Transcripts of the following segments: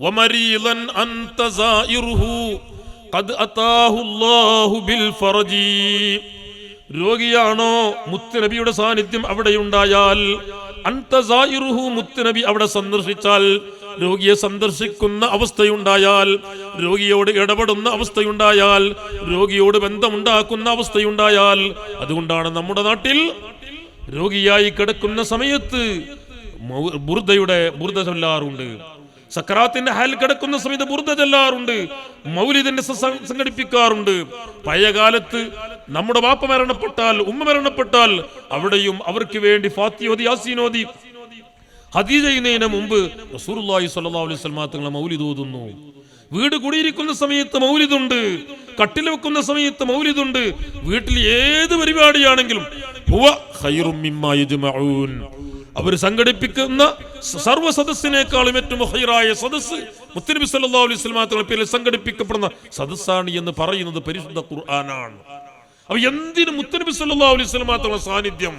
വമരീളൻ അൻത സായിറുഹു ഖദ് അതാഹു അല്ലാഹു ബിൽ ഫർജി. രോഗിയാണോ മുത്തുനബിയുടെ സാന്നിധ്യം അവിടെയുണ്ടായാൽ, അൻത സായിറുഹു മുത്തുനബി അവിടെ സന്ദർശിച്ചാൽ, രോഗിയെ സന്ദർശിക്കുന്ന അവസ്ഥയുണ്ടായാൽ, രോഗിയോട് ഇടപെടുന്ന അവസ്ഥയുണ്ടായാൽ, രോഗിയോട് ബന്ധമുണ്ടാക്കുന്ന അവസ്ഥയുണ്ടായാൽ, അതുകൊണ്ടാണ് നമ്മുടെ നാട്ടിൽ രോഗിയായി കിടക്കുന്ന സമയത്ത് ബുർദ ചൊല്ലാറുണ്ട്. സക്കറാത്തിന്റെ ഹാൽ കിടക്കുന്ന സമയത്ത് ബുർദ ചൊല്ലാറുണ്ട്. മൗലിദിന്റെ സംഘടിപ്പിക്കാറുണ്ട്. പഴയ കാലത്ത് നമ്മുടെ വാപ്പ മരണപ്പെട്ടാൽ, ഉമ്മ മരണപ്പെട്ടാൽ അവിടെയും അവർക്ക് വേണ്ടി ഫാത്തിഹ ഓതി, യാസീൻ ഓതി, ഹദീജ ചെയ്യുന്നതിന് മുമ്പ് റസൂലുള്ളാഹി സ്വല്ലല്ലാഹു അലൈഹി വസല്ലം തങ്ങൾ മൗലിദ് ഓതുന്നു. വീട് കുടിയിരിക്കുന്ന സമയത്ത് മൗലിദുണ്ട്, കട്ടിൽ വെക്കുന്ന സമയത്ത് മൗലിദുണ്ട്. വീട്ടിൽ ഏത് പരിപാടിയാണെങ്കിലും ഹുവ ഖൈറും മിമ്മാ യജ്മഊൻ, അവർ സംഘടിപ്പിക്കുന്ന സർവ്വ സദസ്സിനേക്കാളും ഏറ്റവും ഖൈറായ സദസ്സ് മുത്തനബി സല്ലല്ലാഹു അലൈഹി വസല്ലം തങ്ങളുടെ പേരിൽ സംഘടിപ്പിക്കപ്പെടുന്ന സദസ്സാണ് എന്ന് പറയുന്നത് പരിശുദ്ധ ഖുർആനാണ്. അപ്പോൾ എന്തിന് മുത്തനബി സല്ലല്ലാഹു അലൈഹി വസല്ലം തങ്ങളുടെ സാന്നിധ്യം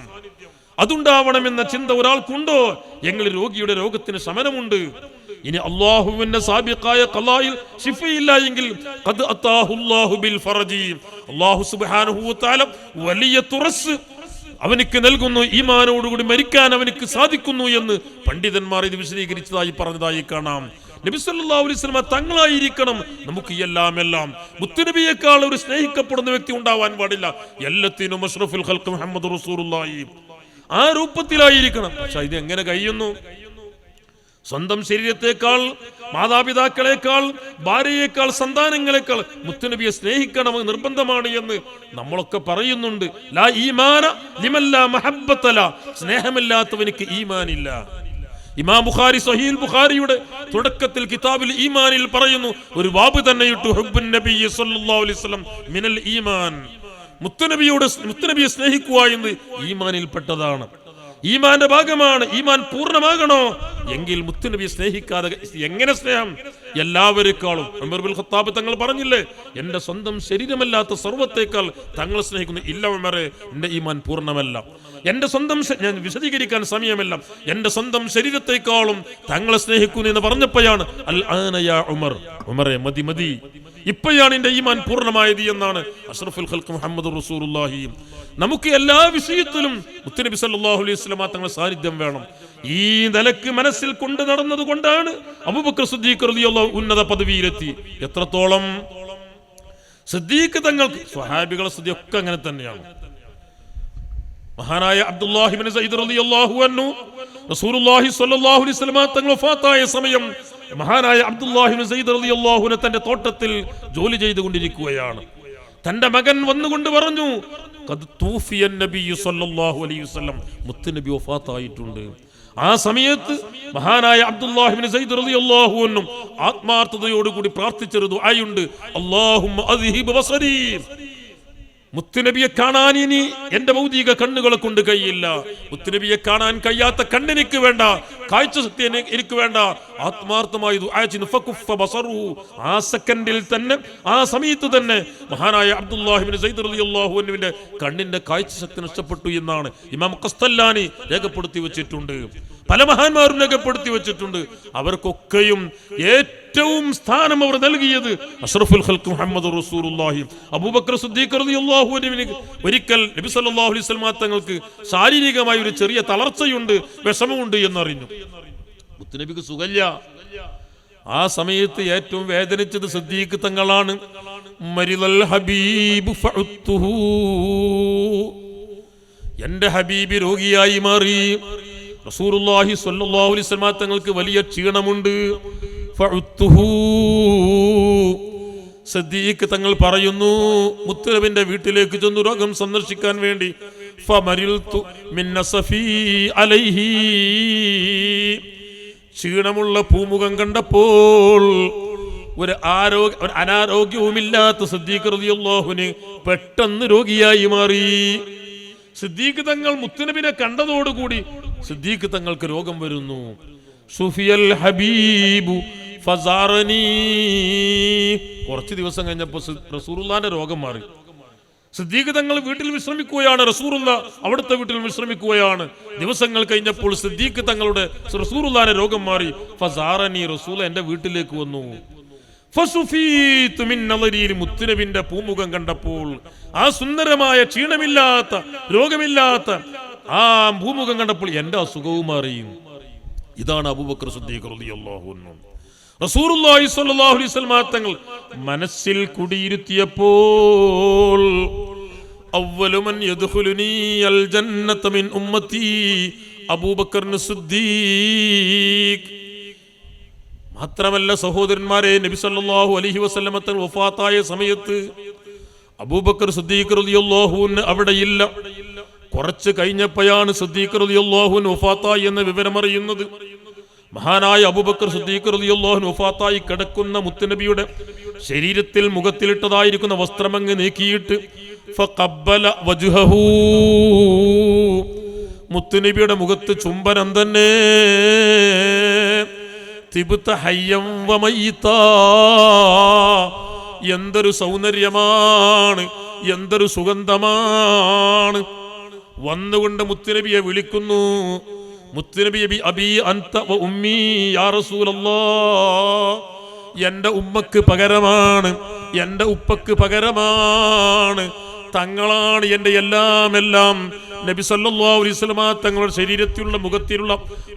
അതുണ്ടാവണമെന്ന ചിന്ത ഒരാൾക്കുണ്ടോ? എങ്കിൽ രോഗിയുടെ രോഗത്തിന് ശമനമുണ്ട്. ഇനി അല്ലാഹുവിന്റെ സാബിഖായ ഖളായിൽ ശിഫയില്ല എങ്കിൽ ഖദ് അതാഹു അല്ലാഹു ബിൽ ഫർജി, അല്ലാഹു സുബ്ഹാനഹു വ തആല വലിയ തുറസ് അവനിക്ക് നൽകുന്നു, ഈമാനോടുകൂടി മരിക്കാൻ അവനിക്ക് സാധിക്കുന്നു എന്ന് പണ്ഡിതന്മാർ ഇത് വിശദീകരിച്ചതായി പറഞ്ഞതായി കാണാം. നബി സല്ലല്ലാഹു അലൈഹി വസല്ലം തങ്ങളായിരിക്കണം നമുക്ക് എല്ലാം. മുത്തുനബിയേക്കാൾ ഒരു സ്നേഹിക്കപ്പെടുന്ന വ്യക്തി ഉണ്ടാവാൻ പാടില്ല. എല്ലാത്തിനും അഷ്റഫുൽ ഖൽഖ് മുഹമ്മദ് റസൂലുള്ളാഹി ആ രൂപത്തിലായിരിക്കണം. പക്ഷെ ഇത് എങ്ങനെ കഴിയുന്നു? സ്വന്തം ശരീരത്തെക്കാൾ, മാതാപിതാക്കളെക്കാൾ, ഭാര്യയേക്കാൾ, സന്താനങ്ങളെക്കാൾ മുത്തുനബിയെ സ്നേഹിക്കണമെന്ന് നിർബന്ധമാണ് എന്ന് നമ്മളൊക്കെ പറയുന്നുണ്ട്. ലാ ഈമാന ലിമൻ ലാ മഹബ്ബത ല, സ്നേഹമില്ലാത്തവനിക്ക് ഈമാനില്ല. ഇമാം ബുഖാരി സ്വഹീഹുൽ ബുഖാരിയുടെ തുടക്കത്തിൽ കിതാബുൽ ഈമാനിൽ പറയുന്നു, ഒരു ബാബ് തന്നെ ഇട്ടു, ഹുബ്ബുൻ നബി സല്ലല്ലാഹു അലൈഹി വസല്ലം മിനൽ ഈമാൻ, മുത്തുനബിയെ സ്നേഹിക്കുക എന്ന് ഈമാനിൽപ്പെട്ടതാണ്, ഈമാന്റെ ഭാഗമാണ്. ഈമാൻ പൂർണ്ണമാകണോ എങ്കിൽ മുത്തുനബിയെ സ്നേഹിക്കാതെ എങ്ങനെ സ്നേഹം? എല്ലാവരെക്കാളും ഉമർ ബിൻ ഖത്താബ് തങ്ങൾ പറഞ്ഞില്ലേ, എന്റെ സ്വന്തം ശരീരമല്ലാത്ത സർവ്വത്തേക്കാൾ തങ്ങളെ സ്നേഹിക്കുന്നു. ഇല്ല ഉമറെ, എന്റെ ഈമാൻ പൂർണ്ണമല്ല. എന്റെ സ്വന്തം, ഞാൻ വിശദീകരിക്കാൻ സമയമല്ല, എന്റെ സ്വന്തം ശരീരത്തെക്കാളും തങ്ങളെ സ്നേഹിക്കുന്നു എന്ന് പറഞ്ഞപ്പോഴാണ് അൽ ആന യാ ഉമർ, ഉമറെ മതി, ഇപ്പോഴാണ് എന്റെ ഈമാൻ പൂർണ്ണമായത് എന്നാണ് അഷ്റഫുൽ ഖൽഖ് മുഹമ്മദ് റസൂലുള്ളാഹി. നമുക്ക് എല്ലാ വിഷയത്തിലും മുത്തുനബി സല്ലല്ലാഹു അലൈഹി വസല്ലം തങ്ങളുടെ സാന്നിധ്യം വേണം. ഈ നിലക്ക് മനസ്സിൽ കൊണ്ട് നടന്നത് കൊണ്ടാണ് അബൂബക്കർ സിദ്ദീഖ് റളിയല്ലാഹു ഉന്നത പദവിയിലെത്തി. എത്രത്തോളം സിദ്ദീഖ് തങ്ങൾക്ക്, സ്വഹാബികളെ സ്ഥിതി ഒക്കെ അങ്ങനെ തന്നെയാണ്. മഹാനായ അബ്ദുല്ലാഹി ഇബ്നു സഈദ് റളിയല്ലാഹു അൻഹു റസൂലുള്ളാഹി സ്വല്ലല്ലാഹു അലൈഹി വസല്ലം തങ്ങൾ വഫാത്തായ സമയം മഹാനായ അബ്ദുല്ലാഹി ഇബ്നു സഈദ് റളിയല്ലാഹു അൻഹു തന്റെ തോട്ടത്തിൽ ജോലി ചെയ്തുകൊണ്ടിരിക്കുകയാണ്. തന്റെ മകൻ വന്നുകൊണ്ട് പറഞ്ഞു, ഖദ് തൂഫിയൻ നബി സല്ലല്ലാഹു അലൈഹി വസല്ലം, മുത്തുനബി വഫാത്തായിട്ടുണ്ട്. ആ സമയത്ത് മഹാനായ അബ്ദുല്ലാഹി ഇബ്നു സഈദ് റളിയല്ലാഹു അൻഹു ആത്മാർത്ഥതയോടുകൂടി പ്രാർത്ഥിച്ചൊരു ദുആയുണ്ട്, അല്ലാഹുമ്മ അദ്ഹിബ് ബസരി, മുത്തുനബിയെ കാണാൻ ഇനി എന്റെ ഭൗതിക കണ്ണുകളെ കൊണ്ട് കഴിയില്ല. മുത്തുനബിയെ കാണാൻ കഴിയാത്ത കണ്ണെനിക്ക് വേണ്ട, കാഴ്ച ശക്തി എനിക്ക് വേണ്ട. ആത്മാർത്ഥമായി ആ സെക്കൻഡിൽ തന്നെ, ആ സമയത്ത് തന്നെ മഹാനായ അബ്ദുല്ലാഹി ഇബ്നു സഈദ് റളിയല്ലാഹു അൻഹുവിന്റെ കണ്ണിന്റെ കാഴ്ച ശക്തി നഷ്ടപ്പെട്ടു എന്നാണ് ഇമാം ഖസ്തല്ലാനി രേഖപ്പെടുത്തി വെച്ചിട്ടുണ്ട്. പല മഹാന്മാരും രേഖപ്പെടുത്തി വെച്ചിട്ടുണ്ട്. അവർക്കൊക്കെയും ഏറ്റവും സ്ഥാനം അവർ നൽകിയത് അഷ്റഫുൽ ഖൽഖ് മുഹമ്മദ് റസൂലുള്ളാഹി. അബൂബക്കർ സിദ്ദീഖ് റളിയല്ലാഹു അൻഹുവിന് ഒരിക്കൽ നബി സല്ലല്ലാഹു അലൈഹി വസല്ലം തങ്ങൾക്ക് ശാരീരികമായ ഒരു ചെറിയ തളർച്ചയുണ്ട്, വിഷമമുണ്ട് എന്നറിഞ്ഞു. മുത്തുനബിക്ക് സുഖമില്ല. ആ സമയത്ത് ഏറ്റവും വേദനിച്ചത് സിദ്ദീഖ് തങ്ങളാണ്. മരിദൽ ഹബീബ് ഫഉത്തുഹു, എന്റെ ഹബീബ് രോഗിയായി മാറി. റസൂലുള്ളാഹി സ്വല്ലല്ലാഹു അലൈഹി വസല്ലം തങ്ങൾക്ക് വലിയ ക്ഷീണമുണ്ട്. ഫഉത്തുഹു, സിദ്ദീഖ് തങ്ങൾ പറയുന്നു, മുത്തുനബിന്റെ വീട്ടിലേക്ക് ചെന്നു രോഗം സന്ദർശിക്കാൻ വേണ്ടി. ഫമരിൽതു മിൻ നസഫി അലൈഹി, ക്ഷീണമുള്ള പൂമുഖം കണ്ടപ്പോൾ ഒരു അനാരോഗ്യവുമില്ലാത്ത സിദ്ദീഖ് റളിയല്ലാഹുവിന് പെട്ടെന്ന് രോഗിയായി മാറി. സിദ്ദീഖ് തങ്ങൾ മുത്തുനബിനെ കണ്ടതോടുകൂടി സിദ്ദീഖ് തങ്ങൾക്ക് രോഗം വരുന്നു. സുഫിയൽ ഹബീബു ഫസാറനി, കുറച്ച് ദിവസം കഴിഞ്ഞപ്പോൾ റസൂലുള്ളാഹിന്റെ രോഗം മാറി. സിദ്ദീഖ് തങ്ങൾ വീട്ടിൽ വിശ്രമിക്കുകയാണ്, റസൂലുള്ള അവിടുത്തെ വീട്ടിൽ വിശ്രമിക്കുകയാണ്. ദിവസങ്ങൾ കഴിഞ്ഞപ്പോൾ സിദ്ദീഖ് തങ്ങളുടെ റസൂലുള്ളാഹിന്റെ രോഗം മാറി. ഫസാറനി, റസൂൽ എന്റെ വീട്ടിലേക്ക് വന്നു. ഫസുഫീതു മിൻ നളരിൽ, മുത്തുനബിന്റെ പൂമുഖം കണ്ടപ്പോൾ, ആ സുന്ദരമായ ക്ഷീണമില്ലാത്ത രോഗമില്ലാത്ത ആ ഭൂമുഖം കണ്ടപ്പോൾ എന്റെ അസുഖവും മാറി. ഇതാണ് അബൂബക്കർ സിദ്ദീഖ് റളിയല്ലാഹു അൻഹു. റസൂലുള്ളാഹി സ്വല്ലല്ലാഹു അലൈഹി വസല്ലം തങ്ങൾ മനസ്സിൽ കുടിയിരുത്തിയപ്പോൾ അവ്വലു മൻ യദ്ഖുലുനി അൽ ജന്നത മിൻ ഉമ്മത്തി അബൂബക്കർ സിദ്ദീഖ്. മാത്രമല്ല സഹോദരന്മാരെ, നബി സല്ലല്ലാഹു അലൈഹി വസല്ലം തങ്ങൾ വഫാത്തായ സമയത്ത് അബൂബക്കർ സിദ്ദീഖ് റളിയല്ലാഹു അൻഹു അവിടെയില്ല. കുറച്ച് കഴിഞ്ഞപ്പോഴാണ് സിദ്ദീഖ് റളിയല്ലാഹു അൻഹു വഫാത്തായി എന്ന വിവരം അറിയുന്നത്. മഹാനായ അബൂബക്കർ സിദ്ദീഖ് റളിയല്ലാഹു അൻഹു വഫാത്തായി കിടക്കുന്ന മുത്തുനബിയുടെ ശരീരത്തിൽ മുഖത്തിലിട്ടതായിരിക്കുന്ന വസ്ത്രമങ്ങ് നീക്കിയിട്ട് ഫഖബ്ബല വജ്ഹഹു, മുത്തുനബിയുടെ മുഖത്ത് ചുംബനം തന്നെ. തിബ്ത ഹയ്യം വമയ്യിതാ, എന്തൊരു സൗന്ദര്യമാണ്, എന്തൊരു സുഗന്ധമാണ്. വന്നുകൊണ്ട് മുത്തുനബിയെ വിളിക്കുന്നു. മുത്തുനബി അബി അൻത വ ഉമ്മി യാ റസൂലല്ലാഹ്, എൻ്റെ ഉമ്മക്ക് പകരമാണ്, എൻ്റെ ഉപ്പക്ക് പകരമാണ്, തങ്ങളാണ് എൻ്റെ എല്ലാം. നബി സല്ലല്ലാഹു അലൈഹി വസല്ലം തങ്ങളുടെ ശരീരത്തിലുള്ള മുഖത്തിലുള്ള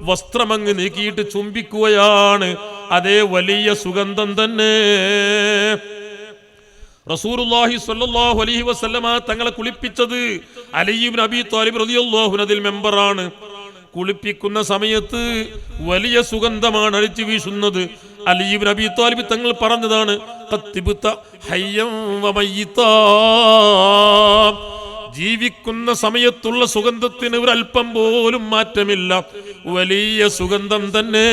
വസ്ത്രമങ്ങ് നീക്കിയിട്ട് ചുംബിക്കുകയാണ്. അതേ വലിയ സുഗന്ധം തന്നെ. റസൂലുള്ളാഹി സ്വല്ലല്ലാഹു അലൈഹി വസല്ലം തങ്ങളെ കുളിപ്പിച്ചത് അലി ഇബ്നു അബീ ത്വാലിബ് റളിയല്ലാഹു അൻഹു അതിൽ മെമ്പറാണ്. കുളിപ്പിക്കുന്ന സമയത്ത് വലിയ സുഗന്ധമാണ് അടിച്ചു വീശുന്നത്. അലി ഇബ്നു അബീ ത്വാലിബ് തങ്ങൾ പറഞ്ഞതാണ്, ഖത്തിബ്ത ഹയ്യം വമയ്യിതാ, ജീവിക്കുന്ന സമയത്തുള്ള സുഗന്ധത്തിന് ഒരല്പം പോലും മാറ്റമില്ല, വലിയ സുഗന്ധം തന്നെ.